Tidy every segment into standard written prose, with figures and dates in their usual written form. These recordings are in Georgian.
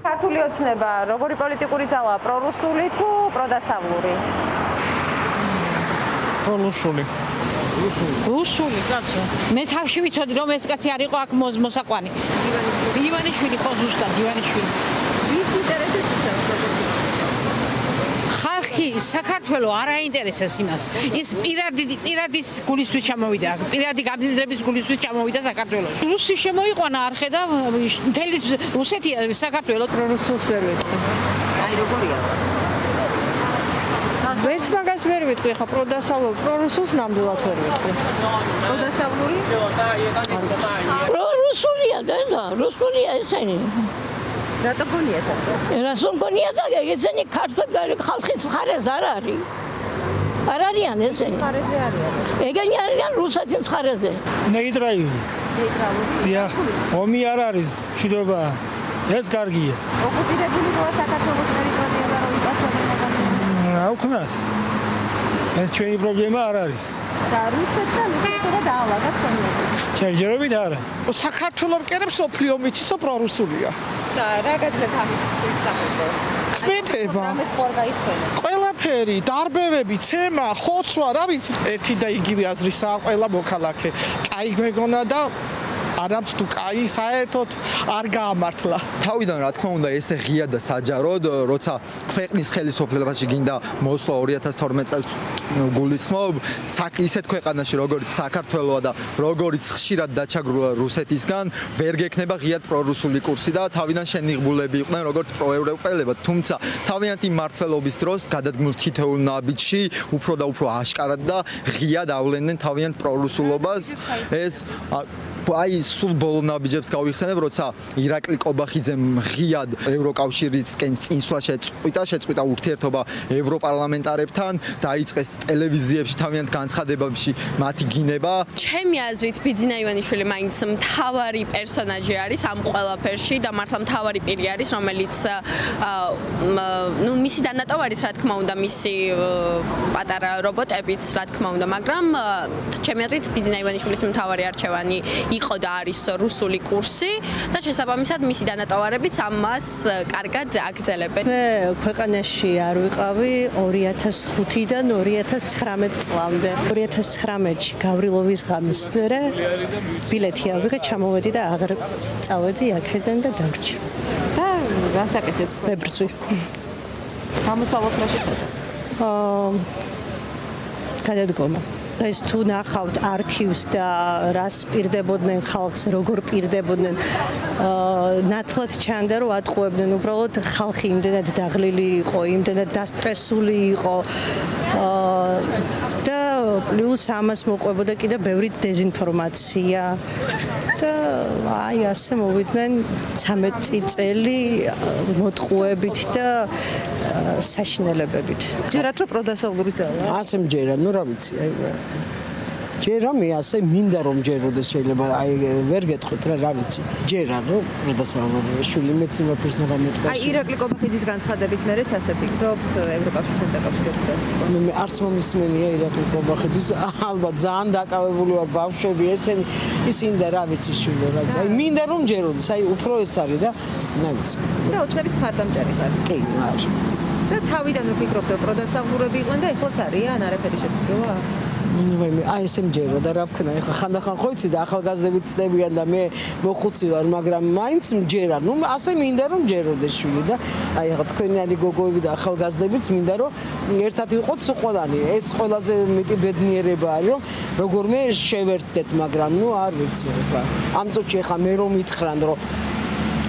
ქართული ოცნება, როგორი პოლიტიკური ძალა, პრორუსული თუ პროდასავლური? პრორუსული. რუსული კაცო. მე თავში ვიცოდი რომ ეს კაცი არ იყო აქ მოსაყვანი. ივანიშვილი ხო ზუსტად ივანიშვილი. ვის ინტერესებს იცავს როგორი? ხალხი საქართველო არ აინტერესებს იმას. ის პირადის გულისთვის ჩამოვიდა, პირადი გამდიდრების გულისთვის ჩამოვიდა საქართველოს. რუსი შემოიყვანა არხე და მთელი რუსეთი საქართველოს პრორუსულს ვერ ვიტყვი. აი როგორია? ვერც მაგას ვერ ვიტყვი, ხა პრორუსულს ნამდვილად ვერ ვიტყვი. პროდასავლური? პრორუსულია და რუსულია ესენი. რატო გონიათ ასე? რასო გონია და ესენი ხალხის მხარეს არ არის. არ არიან ესენი. მხარეზე არიან. ეგენი არიან რუსეთის მხარეზე. ნეიტრალური. ნეიტრალური? დიახ, ომი არ არის, მშვიდობა. ეს კარგია. ოკუპირებული როა საქართველოს ტერიტორია და რო იპასუხებენ ადამიანებს. რა ვქნათ? ეს ჩვენი პრობლემა არ არის. და რუსეთთან უშუალოდ დაავადათ თქვენიათ. ჩერჯერობით არა. საქართველოს მკერებს სოფლიო მიცისო პრორუსულია. და რა გაძლევთ ამის სახელწოდებას? ქმედება. რამეს ხوار გაიხსენეთ? ყველაფერი, დარბევები, ცემა, ხოცვა, რა ვიცი, ერთი და იგივე აზრისაა ყველა მოქალაქე. კაი მეგონა და არამც თუ კაი საერთოდ არ გაამართლა. თავიდან რა თქმა უნდა ესე ღია და საჯაროდ, როცა ქვეყნის ხელისუფლებაში გინდა მოსვლა 2012 წელს გულისხმობ, ისეთ ქვეყანაში როგორც საქართველოა და როგორც ხშირად დაჩაგრულა რუსეთისგან, ვერ გექნება ღიად პრორუსული კურსი და თავიდან შენიღბულები იყვნენ როგორც პროევროპელება, თუმცა თავიანთი მმართველობის დროს გადადგმულ თითოეულ ნაბიჯში უფრო და უფრო აშკარად და ღიად ავლენდნენ თავიანთ პრორუსულობას. ეს აი სულ ბოლო ნაბიჯებს გავიხსენებ, როცა ირაკლი კობახიძემ ღიად ევროკავშირისკენ წინსვლა შეწყვიტა ურთიერთობა ევროპარლამენტარებთან, დაიწყეს ტელევიზიებში თავიანთ განცხადებებში მათი გინება. ჩემი აზრით ბიძინა ივანიშვილი მაინც მთავარი პერსონაჟი არის ამ ყველაფერში და მართლა მთავარი პირი არის, რომელიც მისი დანატოვ არის, რა თქმა უნდა, მისი პატარა რობოტებიც, რა თქმა უნდა, მაგრამ ჩემი აზრით ბიძინა ივანიშვილის მთავარი არჩევანი იყო და არის რუსული კურსი და შესაბამისად მისი დანატოვარებიც ამას კარგად აგრძელებენ. მე ქვეყანაში არ ვიყავი 2005-დან 2019 წლამდე. 2019-ში გავრილოვის ღამის მერე ბილეთი ავიღე, ჩამოვედი და აღარ წავედი აქედან და დარჩი. და რას აკეთებთ? ვებრძვი. გამოსავალს რა შეწყვეტა? გადადგომა. ეს თუ ნახავთ არქივს და რას პირდებოდნენ ხალხს, როგორ პირდებოდნენ, ნათლად ჩანდა რომ ატყუებდნენ, უბრალოდ ხალხი იმდენად დაღლილი იყო, იმდენად დასტრესული იყო და პლუს ამას მოყვებოდა კიდე ბევრი დეზინფორმაცია და აი ასე მოვიდნენ 13 წელი მოტყუებით და საშინელებებით. ჯერათ რომ პროდასავლური ძალა? ასე მჯერა, ნუ რა ვიცი, აი ჯერა მე ასე მინდა რომ ჯეროდეს შეიძლება, აი ვერ გეტყვით რა ვიცი. ჯერა რომ პროდასავლური შვილი მეც იმაფერს რა მეტყვი. აი ირაკლი კობახიძის განცხადების მერეც ასე ფიქრობთ ევროკავშირთან დაკავშირებით? მე არც მომისმენია ირაკლი კობახიძის, ალბათ ძალიან დაკავებული ვარ ბავშვები, ესენი ისინი და რა ვიცი შვილო რა. აი მინდა რომ ჯეროდეს, აი უფრო ეს არის და რა ვიცი. და ოცნების მხარდამჭერი ხარ? კი, არა. და თავიდან ვფიქრობთ რომ პროდასავლურები იყვნენ და ეხლაც არიან, არაფერი შეცვლილა? აი ესე მჯერა და რა ვქნა, ეხლა ხანდახან ხო იცი და ახალგაზრდები ცდებიან და მე მოხუცი ვარ, მაგრამ მაინც მჯერა. ნუ ასე მინდა რომ მჯეროდეს შვილი და აი ახლა თქვენიანი გოგოები და ახალგაზრდებიც მინდა რომ ერთად ვიყოთ ყველანი. ეს ყველაზე მეტი ბედნიერება არის რომ როგორმე შევერთდეთ, მაგრამ ნუ არ ვიცი ახლა. ამ წუთში ახლა მე რომ მითხრან რომ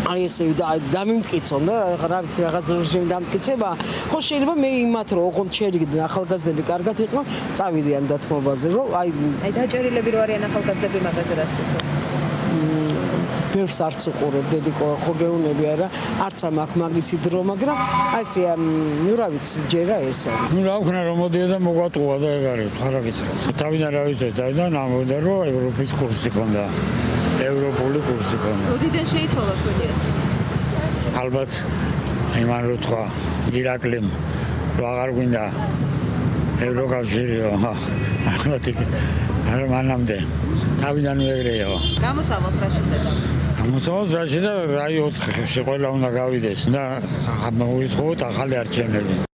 აი ესე დამიმტკიცონ და რა ვიცი რაღაც დროში დამტკიცება. ხო შეიძლება მე იმათ რომ ოღონდ შერიგდნენ ახალგაზრდები კარგად იყვნენ, წავიდიან დათმობაზე რომ აი დაჭერილები რო არიან ახალგაზრდები მაგაზე რას ფიქრობთ? ბევრს არც უყურებ, დედიკო ხო გეუნები არა, არც ამაქვს მაგისი დრო, მაგრამ აი ესე ნუ რა ვიცი, ჯერა ეს არის. ნუ რა ვქნა რომ მოდია და მოგვატყუა და ეგ არის, ხარა ვიცი რა. თავიდან რა ვიცი, თავიდან ამბობდა რომ ევროპის კურსი ქონდა. ევროპული კურსი ქონდა. როდიდან შეიცვალა თქვენი ეს? ალბათ იმან რო თქვა ირაკლიმ რომ აღარ გვინდა ევროკავშირიო. ახლა მანამდე თავიდან ვეგრეო. გამოსავალს რა შეხედა? მოსავალს და რაი 4-ში ყველა უნდა გავიდეს და მოვითხოთ ახალი არჩევნები.